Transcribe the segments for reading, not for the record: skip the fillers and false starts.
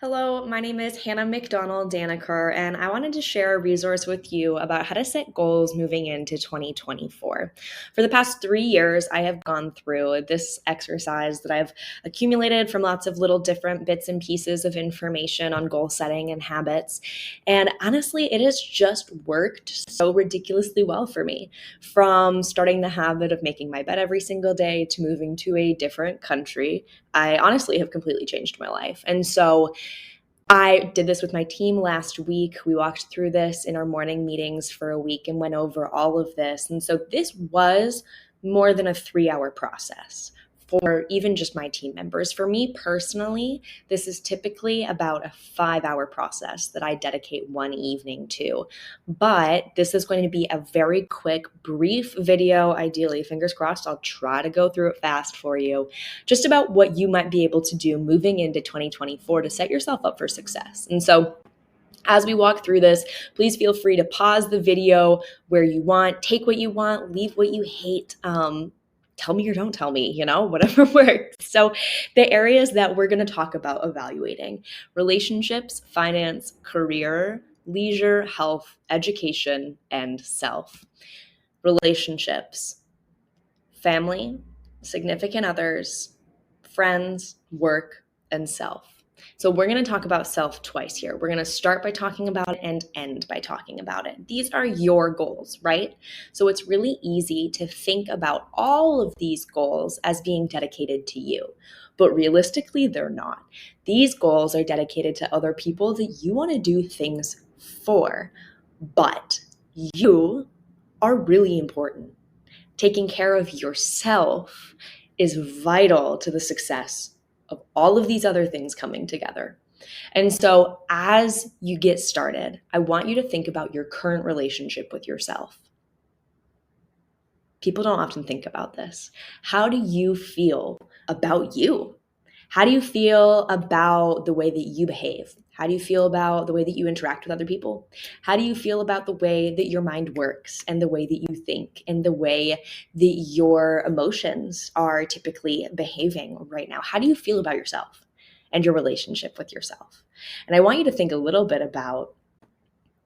Hello, my name is Hannah McDonald Danaker, and I wanted to share a resource with you about how to set goals moving into 2024. For the past 3 years, I have gone through this exercise that I've accumulated from lots of little different bits and pieces of information on goal setting and habits. And honestly, it has just worked so ridiculously well for me. From starting the habit of making my bed every single day to moving to a different country, I honestly have completely changed my life. And so, I did this with my team last week. We walked through this in our morning meetings for a week and went over all of this. And so this was more than a 3 hour process for even just my team members. For me personally, this is typically about a 5 hour process that I dedicate one evening to. But this is going to be a very quick, brief video. Ideally, fingers crossed, I'll try to go through it fast for you, just about what you might be able to do moving into 2024 to set yourself up for success. And so as we walk through this, please feel free to pause the video where you want, take what you want, leave what you hate. Tell me or don't tell me, whatever works. So the areas that we're going to talk about evaluating: relationships, finance, career, leisure, health, education, and self. Relationships: family, significant others, friends, work, and self. So we're going to talk about self twice here. We're going to start by talking about it and end by talking about it. These are your goals, right? So it's really easy to think about all of these goals as being dedicated to you, but realistically, they're not. These goals are dedicated to other people that you want to do things for, but you are really important. Taking care of yourself is vital to the success of all of these other things coming together. And so as you get started, I want you to think about your current relationship with yourself. People don't often think about this. How do you feel about you? How do you feel about the way that you behave? How do you feel about the way that you interact with other people? How do you feel about the way that your mind works and the way that you think and the way that your emotions are typically behaving right now? How do you feel about yourself and your relationship with yourself? And I want you to think a little bit about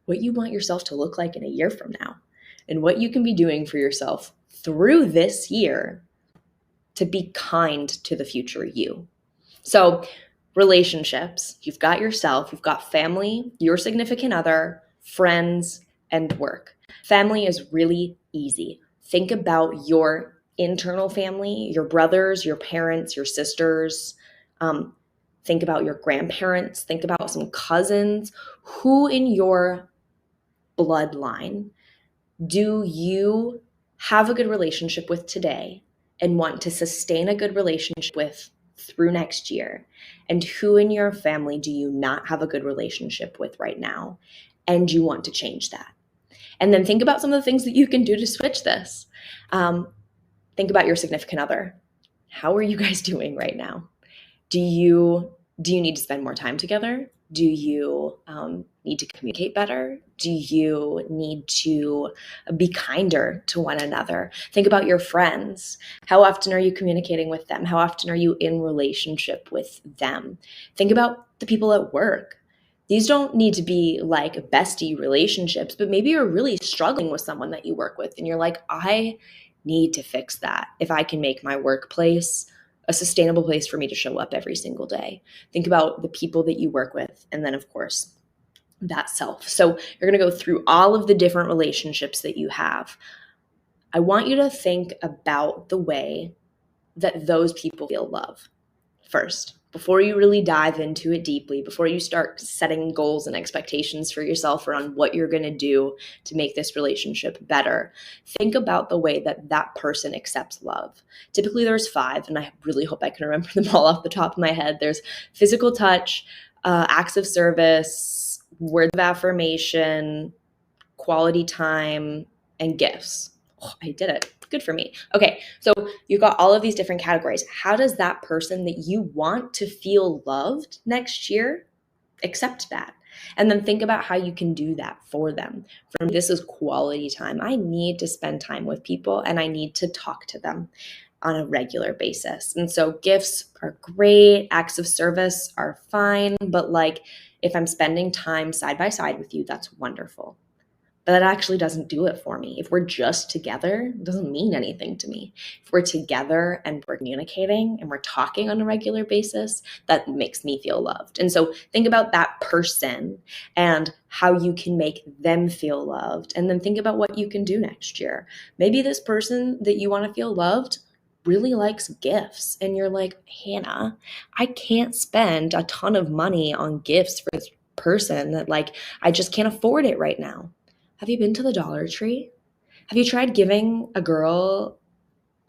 what you want yourself to look like in a year from now and what you can be doing for yourself through this year to be kind to the future you. So relationships: you've got yourself, you've got family, your significant other, friends, and work. Family is really easy. Think about your internal family, your brothers, your parents, your sisters. Think about your grandparents. Think about some cousins. Who in your bloodline do you have a good relationship with today and want to sustain a good relationship with through next year? And who in your family do you not have a good relationship with right now and you want to change that? And then think about some of the things that you can do to switch this. Think about your significant other. How are you guys doing right now? Do you need to spend more time together? Do you need to communicate better? Do you need to be kinder to one another? Think about your friends. How often are you communicating with them? How often are you in relationship with them? Think about the people at work. These don't need to be like bestie relationships, but maybe you're really struggling with someone that you work with and you're like, I need to fix that if I can make my workplace a sustainable place for me to show up every single day. Think about the people that you work with, and then of course, that self. So you're going to go through all of the different relationships that you have. I want you to think about the way that those people feel love first, before you really dive into it deeply, before you start setting goals and expectations for yourself around what you're going to do to make this relationship better. Think about the way that that person accepts love. Typically there's 5, and I really hope I can remember them all off the top of my head. There's physical touch, acts of service, words of affirmation, quality time, and gifts. Oh, I did it. Good for me. Okay, so you've got all of these different categories. How does that person that you want to feel loved next year accept that? And then think about how you can do that for them. For me, this is quality time. I need to spend time with people and I need to talk to them. on a regular basis. And so gifts are great, acts of service are fine, but like if I'm spending time side by side with you, that's wonderful. But that actually doesn't do it for me. If we're just together, it doesn't mean anything to me. If we're together and we're communicating and we're talking on a regular basis, that makes me feel loved. And so think about that person and how you can make them feel loved. And then think about what you can do next year. Maybe this person that you want to feel loved really likes gifts. And you're like, Hannah, I can't spend a ton of money on gifts for this person that like I just can't afford it right now. Have you been to the Dollar Tree? Have you tried giving a girl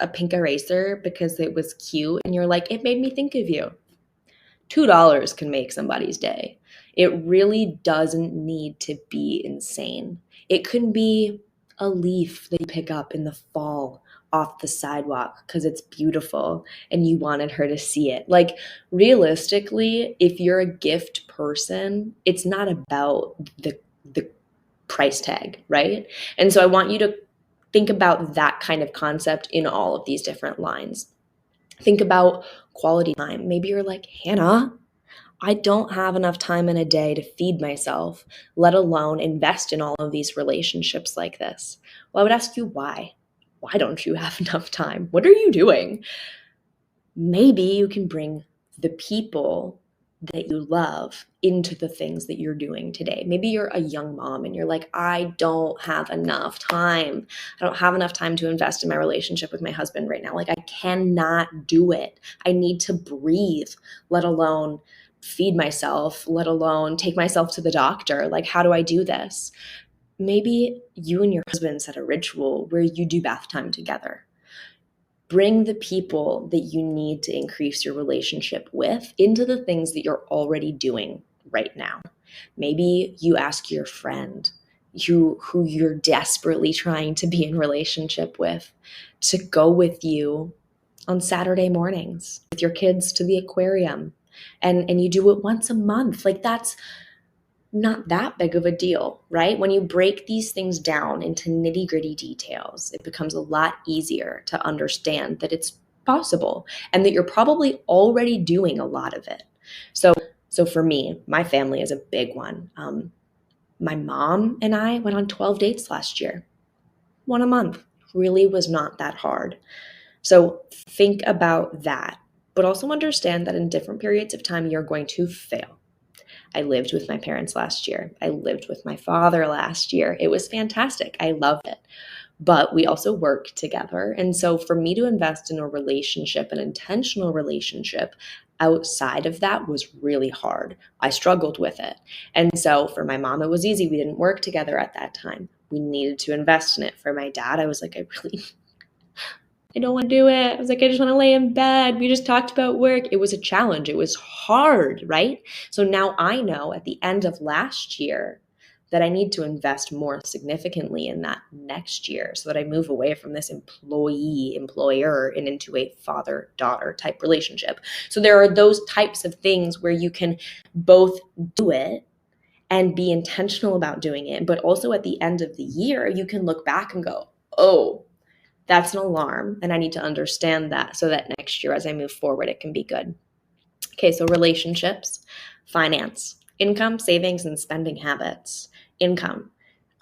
a pink eraser because it was cute and you're like, it made me think of you? $2 can make somebody's day. It really doesn't need to be insane. It could be a leaf that you pick up in the fall off the sidewalk because it's beautiful and you wanted her to see it. Like, realistically, if you're a gift person, it's not about the price tag, right? And so I want you to think about that kind of concept in all of these different lines. Think about quality time. Maybe you're like, Hannah, I don't have enough time in a day to feed myself, let alone invest in all of these relationships like this. Well, I would ask you why. Why don't you have enough time? What are you doing? Maybe you can bring the people that you love into the things that you're doing today. Maybe you're a young mom and you're like, I don't have enough time. I don't have enough time to invest in my relationship with my husband right now. Like, I cannot do it. I need to breathe, let alone feed myself, let alone take myself to the doctor. Like, how do I do this? Maybe you and your husband set a ritual where you do bath time together. Bring the people that you need to increase your relationship with into the things that you're already doing right now. Maybe you ask your friend who you're desperately trying to be in relationship with to go with you on Saturday mornings with your kids to the aquarium. And you do it once a month. Like, that's not that big of a deal, right? When you break these things down into nitty-gritty details, it becomes a lot easier to understand that it's possible and that you're probably already doing a lot of it. So for me, my family is a big one. My mom and I went on 12 dates last year. One a month. Really was not that hard. So think about that, but also understand that in different periods of time, you're going to fail. I lived with my parents last year. I lived with my father last year. It was fantastic. I loved it. But we also work together. And so for me to invest in a relationship, an intentional relationship outside of that was really hard. I struggled with it. And so for my mom, it was easy. We didn't work together at that time. We needed to invest in it. For my dad, I was like, I don't want to do it. I was like, I just want to lay in bed. We just talked about work. It was a challenge. It was hard, right? So now I know at the end of last year that I need to invest more significantly in that next year so that I move away from this employer and into a father-daughter type relationship. So there are those types of things where you can both do it and be intentional about doing it, but also at the end of the year, you can look back and go, oh, that's an alarm, and I need to understand that so that next year as I move forward, it can be good. Okay, so relationships, finance, income, savings, and spending habits. Income.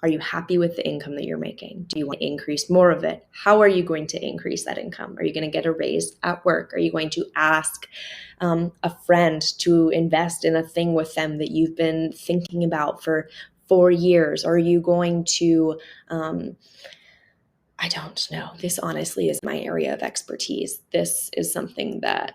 Are you happy with the income that you're making? Do you want to increase more of it? How are you going to increase that income? Are you going to get a raise at work? Are you going to ask a friend to invest in a thing with them that you've been thinking about for 4 years? Are you going to I don't know. This honestly is my area of expertise. This is something that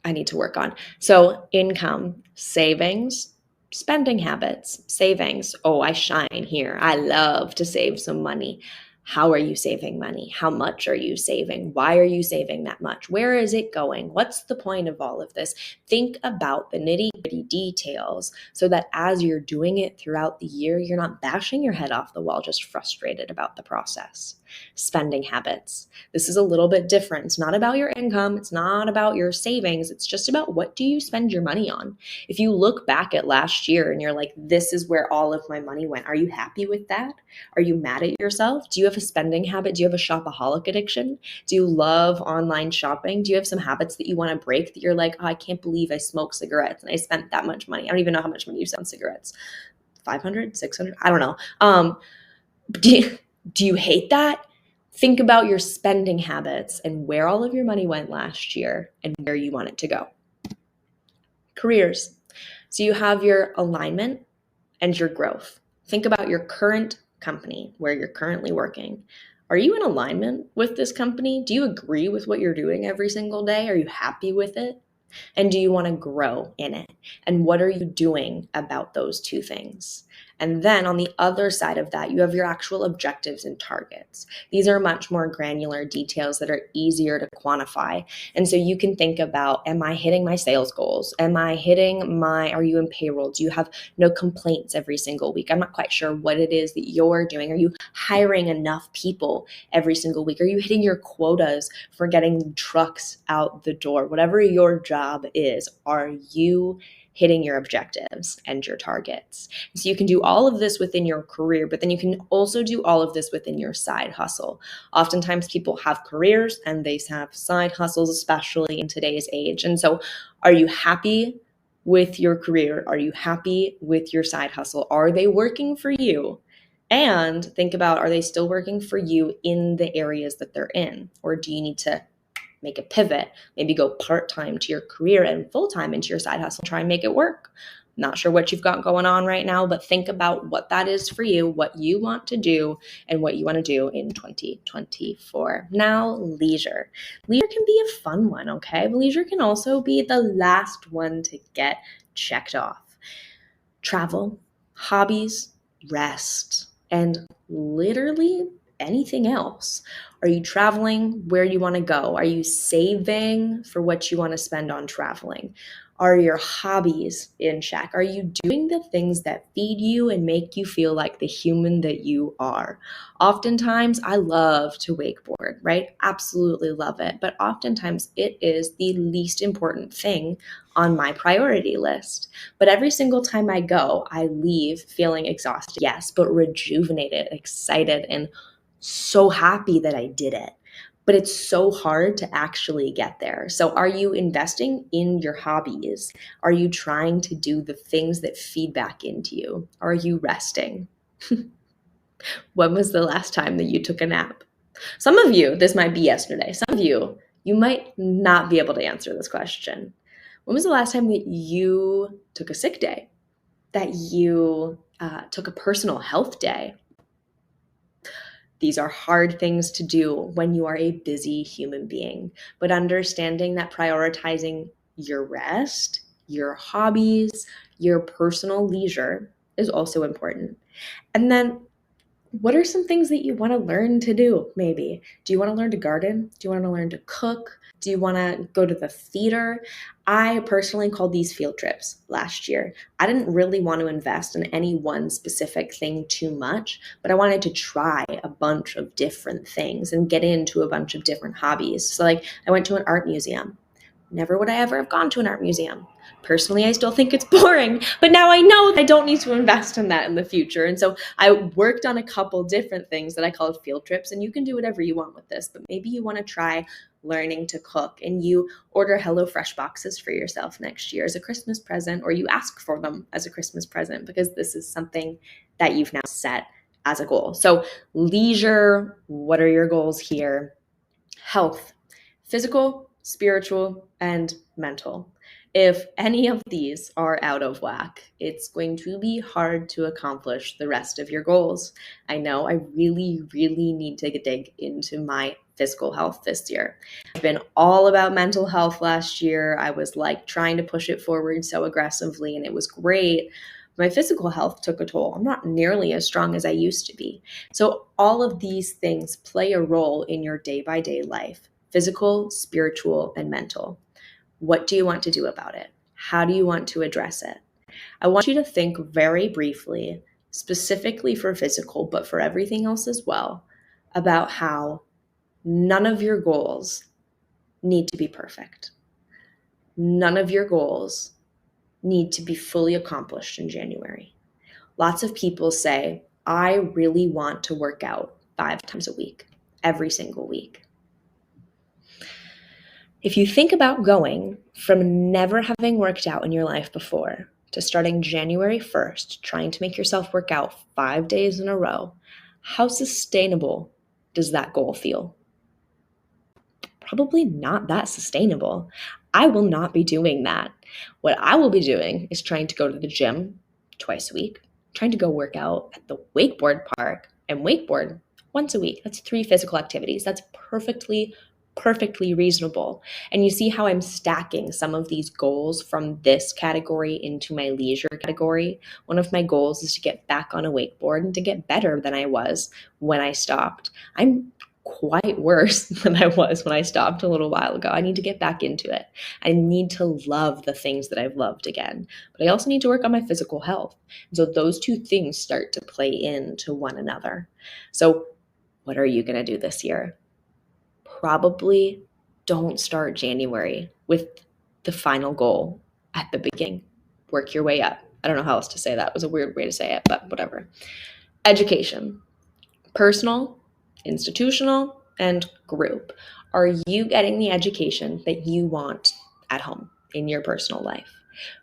I need to work on. So income, savings, spending habits, savings. Oh, I shine here. I love to save some money. How are you saving money? How much are you saving? Why are you saving that much? Where is it going? What's the point of all of this? Think about the nitty-gritty details so that as you're doing it throughout the year, you're not bashing your head off the wall, just frustrated about the process. spending habits. This is a little bit different. It's not about your income. It's not about your savings. It's just about what do you spend your money on? If you look back at last year and you're like, this is where all of my money went, are you happy with that? Are you mad at yourself? Do you have a spending habit? Do you have a shopaholic addiction? Do you love online shopping? Do you have some habits that you want to break that you're like, oh, I can't believe I smoke cigarettes and I spent that much money? I don't even know how much money you spend on cigarettes. 500, 600? I don't know. Do you hate that? Think about your spending habits and where all of your money went last year and where you want it to go. Careers. So you have your alignment and your growth. Think about your current company where you're currently working. Are you in alignment with this company? Do you agree with what you're doing every single day? Are you happy with it? And do you want to grow in it? And what are you doing about those two things? And then on the other side of that, you have your actual objectives and targets. These are much more granular details that are easier to quantify. And so you can think about, am I hitting my sales goals? Are you in payroll? Do you have no complaints every single week? I'm not quite sure what it is that you're doing. Are you hiring enough people every single week? Are you hitting your quotas for getting trucks out the door? Whatever your job is, are you hitting your objectives and your targets? So you can do all of this within your career, but then you can also do all of this within your side hustle. Oftentimes people have careers and they have side hustles, especially in today's age. And so are you happy with your career? Are you happy with your side hustle? Are they working for you? And think about, are they still working for you in the areas that they're in? Or do you need to make a pivot, maybe go part-time to your career and full-time into your side hustle, try and make it work? Not sure what you've got going on right now, but think about what that is for you, what you want to do, and what you want to do in 2024. Now, leisure. Leisure can be a fun one, okay? But leisure can also be the last one to get checked off. Travel, hobbies, rest, and literally anything else. Are you traveling where you want to go? Are you saving for what you want to spend on traveling? Are your hobbies in check? Are you doing the things that feed you and make you feel like the human that you are? Oftentimes, I love to wakeboard, right? Absolutely love it. But oftentimes, it is the least important thing on my priority list. But every single time I go, I leave feeling exhausted, yes, but rejuvenated, excited, and so happy that I did it. But it's so hard to actually get there. So are you investing in your hobbies? Are you trying to do the things that feed back into you? Are you resting? When was the last time that you took a nap? Some of you, this might be yesterday. Some of you, you might not be able to answer this question. When was the last time that you took a sick day? That you took a personal health day? These are hard things to do when you are a busy human being, but understanding that prioritizing your rest, your hobbies, your personal leisure is also important. And then what are some things that you want to learn to do, maybe? Do you want to learn to garden? Do you want to learn to cook? Do you want to go to the theater? I personally called these field trips last year. I didn't really want to invest in any one specific thing too much, but I wanted to try a bunch of different things and get into a bunch of different hobbies. So like I went to an art museum. Never would I ever have gone to an art museum. Personally, I still think it's boring, but now I know that I don't need to invest in that in the future. And so I worked on a couple different things that I called field trips, and you can do whatever you want with this, but maybe you want to try learning to cook and you order HelloFresh boxes for yourself next year as a Christmas present, or you ask for them as a Christmas present because this is something that you've now set as a goal. So leisure, what are your goals here? Health, physical, spiritual, and mental. If any of these are out of whack, it's going to be hard to accomplish the rest of your goals. I know I really, really need to dig into my physical health this year. I've been all about mental health last year. I was like trying to push it forward so aggressively, and it was great. My physical health took a toll. I'm not nearly as strong as I used to be. So all of these things play a role in your day-by-day life: physical, spiritual, and mental. What do you want to do about it? How do you want to address it? I want you to think very briefly, specifically for physical, but for everything else as well, about how none of your goals need to be perfect. None of your goals need to be fully accomplished in January. Lots of people say, I really want to work out 5 times a week, every single week. If you think about going from never having worked out in your life before to starting January 1st, trying to make yourself work out 5 days in a row, how sustainable does that goal feel? Probably not that sustainable. I will not be doing that. What I will be doing is trying to go to the gym twice a week, trying to go work out at the wakeboard park and wakeboard once a week. That's 3 physical activities. That's perfectly reasonable. And you see how I'm stacking some of these goals from this category into my leisure category. One of my goals is to get back on a wakeboard and to get better than I was when I stopped. I'm quite worse than I was when I stopped a little while ago. I need to get back into it. I need to love the things that I've loved again, but I also need to work on my physical health. And so those two things start to play into one another. So what are you going to do this year? Probably don't start January with the final goal at the beginning. Work your way up. I don't know how else to say that. It was a weird way to say it, but whatever. Education. Personal, institutional, and group. Are you getting the education that you want at home in your personal life?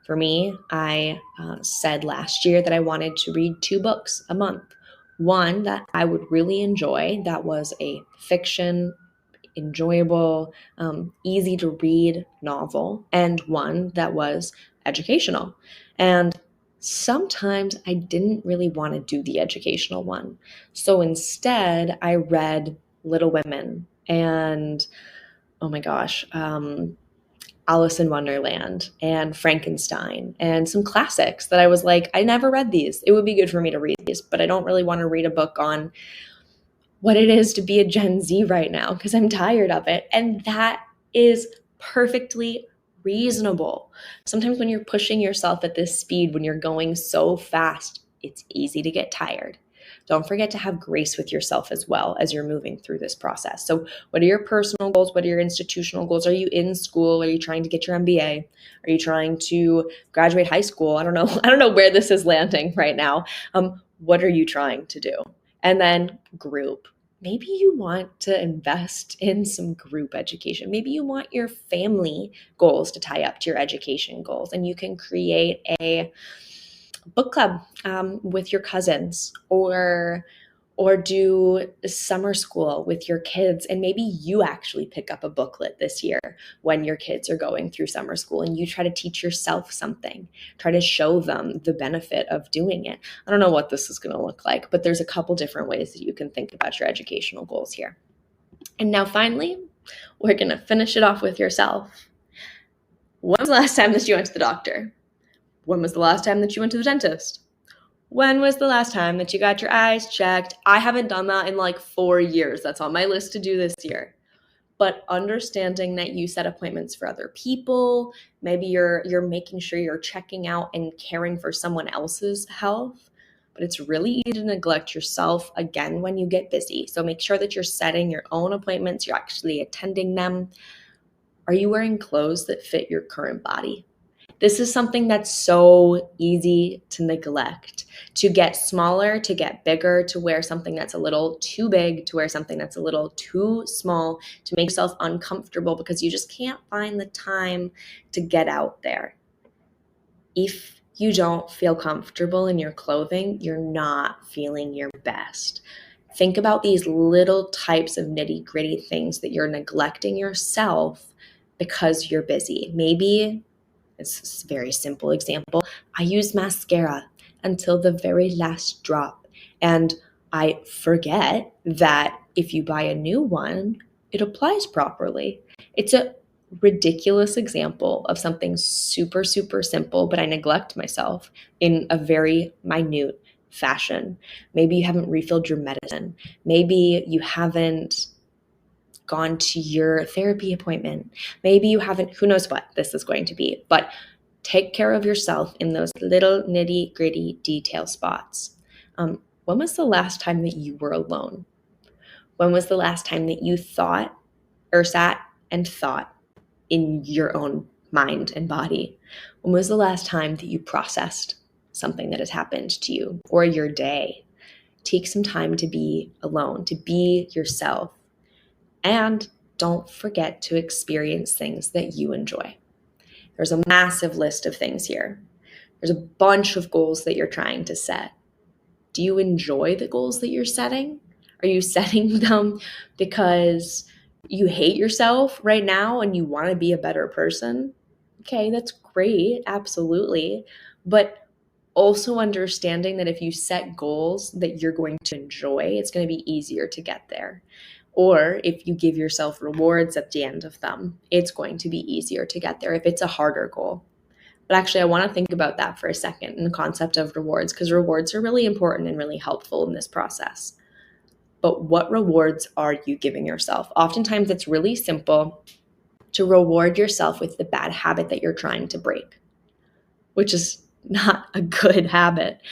For me, I said last year that I wanted to read 2 books a month. One that I would really enjoy, that was a fiction, enjoyable, easy to read novel, and one that was educational. And sometimes I didn't really want to do the educational one. So instead, I read Little Women and, oh my gosh, Alice in Wonderland and Frankenstein and some classics that I was like, I never read these. It would be good for me to read these, but I don't really want to read a book on what it is to be a Gen Z right now because I'm tired of it. And that is perfectly reasonable. Sometimes when you're pushing yourself at this speed, when you're going so fast, it's easy to get tired. Don't forget to have grace with yourself as well as you're moving through this process. So what are your personal goals? What are your institutional goals? Are you in school? Are you trying to get your MBA? Are you trying to graduate high school? I don't know. I don't know where this is landing right now. What are you trying to do? And then group. Maybe you want to invest in some group education. Maybe you want your family goals to tie up to your education goals, and you can create a book club with your cousins, or do summer school with your kids, and maybe you actually pick up a booklet this year when your kids are going through summer school and you try to teach yourself something, try to show them the benefit of doing it. I don't know what this is going to look like, but there's a couple different ways that you can think about your educational goals here. And now finally, we're going to finish it off with yourself. When was the last time that you went to the doctor? When was the last time that you went to the dentist? When was the last time that you got your eyes checked? I haven't done that in like 4 years. That's on my list to do this year. But understanding that you set appointments for other people, maybe you're making sure you're checking out and caring for someone else's health. But it's really easy to neglect yourself again when you get busy. So make sure that you're setting your own appointments, you're actually attending them. Are you wearing clothes that fit your current body? This is something that's so easy to neglect, to get smaller, to get bigger, to wear something that's a little too big, to wear something that's a little too small, to make yourself uncomfortable because you just can't find the time to get out there. If you don't feel comfortable in your clothing, you're not feeling your best. Think about these little types of nitty-gritty things that you're neglecting yourself because you're busy. Maybe it's a very simple example. I use mascara until the very last drop. And I forget that if you buy a new one, it applies properly. It's a ridiculous example of something super, super simple, but I neglect myself in a very minute fashion. Maybe you haven't refilled your medicine. Maybe you haven't gone to your therapy appointment. Maybe you haven't, who knows what this is going to be, but take care of yourself in those little nitty gritty detail spots. When was the last time that you were alone? When was the last time that you thought or sat and thought in your own mind and body? When was the last time that you processed something that has happened to you or your day? Take some time to be alone, to be yourself. And don't forget to experience things that you enjoy. There's a massive list of things here. There's a bunch of goals that you're trying to set. Do you enjoy the goals that you're setting? Are you setting them because you hate yourself right now and you want to be a better person? Okay, that's great, absolutely. But also understanding that if you set goals that you're going to enjoy, it's going to be easier to get there. Or if you give yourself rewards at the end of them, it's going to be easier to get there if it's a harder goal. But actually, I want to think about that for a second in the concept of rewards, because rewards are really important and really helpful in this process. But what rewards are you giving yourself? Oftentimes, it's really simple to reward yourself with the bad habit that you're trying to break, which is not a good habit.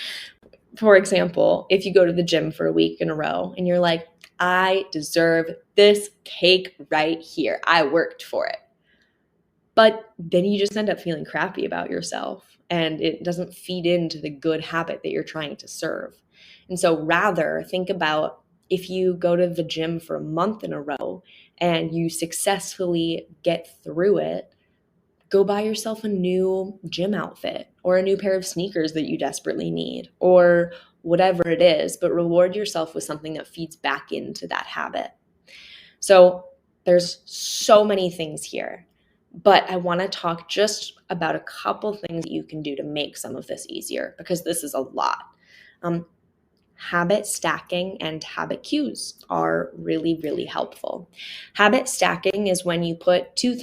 For example, if you go to the gym for a week in a row and you're like, I deserve this cake right here. I worked for it. But then you just end up feeling crappy about yourself and it doesn't feed into the good habit that you're trying to serve. And so rather think about if you go to the gym for a month in a row and you successfully get through it, go buy yourself a new gym outfit or a new pair of sneakers that you desperately need or whatever it is, but reward yourself with something that feeds back into that habit. So there's so many things here, but I want to talk just about a couple things that you can do to make some of this easier because this is a lot. Habit stacking and habit cues are really, really helpful. Habit stacking is when you put two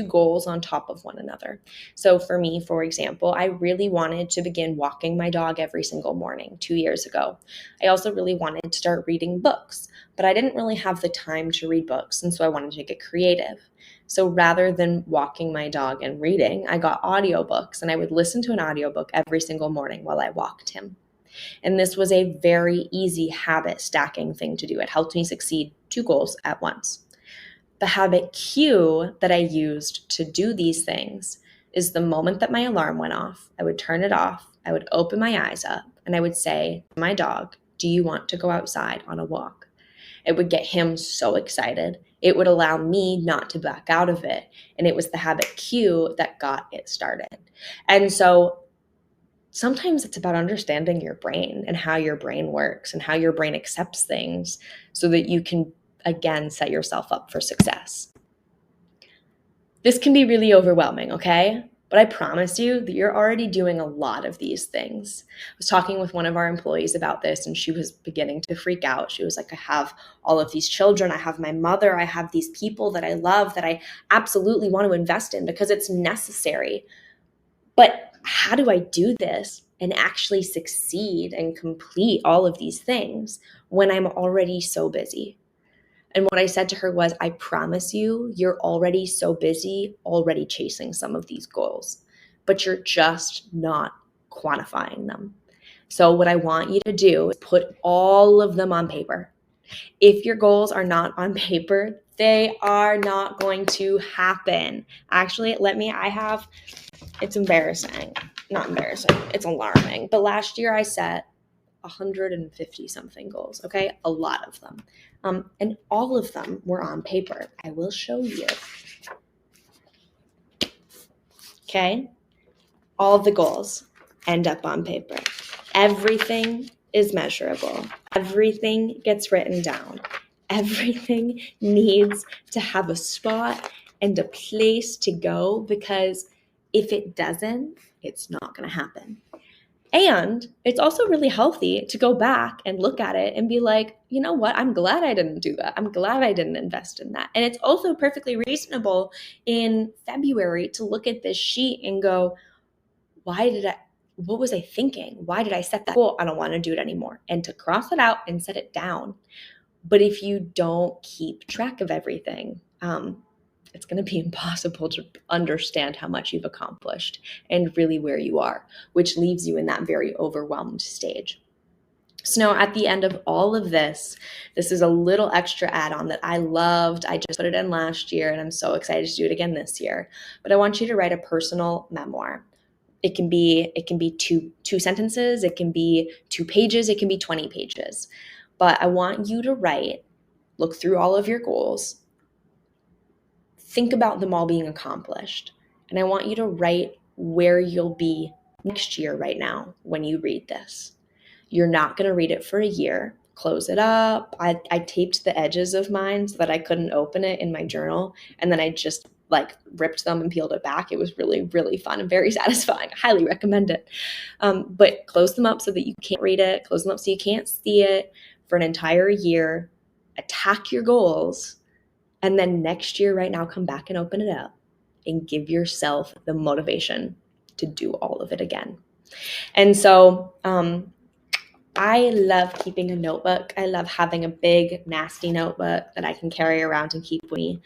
goals on top of one another. So for me, for example, I really wanted to begin walking my dog every single morning 2 years ago. I also really wanted to start reading books, but I didn't really have the time to read books, and so I wanted to get creative. So rather than walking my dog and reading, I got audiobooks, and I would listen to an audiobook every single morning while I walked him. And this was a very easy habit stacking thing to do. It helped me succeed 2 goals at once. The habit cue that I used to do these things is the moment that my alarm went off, I would turn it off, I would open my eyes up, and I would say to my dog, do you want to go outside on a walk? It would get him so excited. It would allow me not to back out of it. And it was the habit cue that got it started. And so sometimes it's about understanding your brain and how your brain works and how your brain accepts things so that you can, again, set yourself up for success. This can be really overwhelming, okay? But I promise you that you're already doing a lot of these things. I was talking with one of our employees about this and she was beginning to freak out. She was like, I have all of these children. I have my mother. I have these people that I love that I absolutely want to invest in because it's necessary. But how do I do this and actually succeed and complete all of these things when I'm already so busy? And what I said to her was, I promise you, you're already so busy, already chasing some of these goals, but you're just not quantifying them. So what I want you to do is put all of them on paper. If your goals are not on paper, they are not going to happen. Actually, it's embarrassing. Not embarrassing. It's alarming. But last year I set 150 something goals, okay? A lot of them. And all of them were on paper. I will show you. Okay? All of the goals end up on paper. Everything is measurable. Everything gets written down. Everything needs to have a spot and a place to go because if it doesn't, it's not going to happen. And it's also really healthy to go back and look at it and be like, you know what? I'm glad I didn't do that. I'm glad I didn't invest in that. And it's also perfectly reasonable in February to look at this sheet and go, what was I thinking? Why did I set that goal? I don't want to do it anymore. And to cross it out and set it down. But if you don't keep track of everything, it's going to be impossible to understand how much you've accomplished and really where you are, which leaves you in that very overwhelmed stage. So now at the end of all of this, this is a little extra add-on that I loved. I just put it in last year and I'm so excited to do it again this year. But I want you to write a personal memoir. It can be two sentences, it can be 2 pages, it can be 20 pages. But I want you to write, look through all of your goals, think about them all being accomplished. And I want you to write where you'll be next year right now when you read this. You're not going to read it for a year. Close it up. I taped the edges of mine so that I couldn't open it in my journal. And then I just like ripped them and peeled it back. It was really, really fun and very satisfying. I highly recommend it. But close them up so that you can't read it. Close them up so you can't see it for an entire year. Attack your goals. And then next year, right now, come back and open it up and give yourself the motivation to do all of it again. And so, I love keeping a notebook. I love having a big, nasty notebook that I can carry around and keep with me.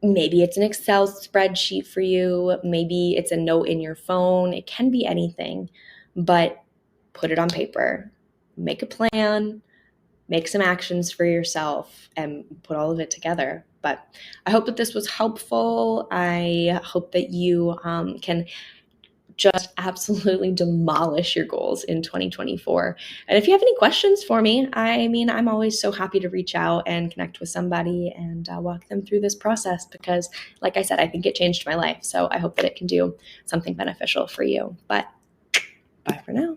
Maybe it's an Excel spreadsheet for you. Maybe it's a note in your phone. It can be anything, but put it on paper. Make a plan, make some actions for yourself, and put all of it together. But I hope that this was helpful. I hope that you can just absolutely demolish your goals in 2024. And if you have any questions for me, I mean, I'm always so happy to reach out and connect with somebody and walk them through this process because, like I said, I think it changed my life. So I hope that it can do something beneficial for you. But bye for now.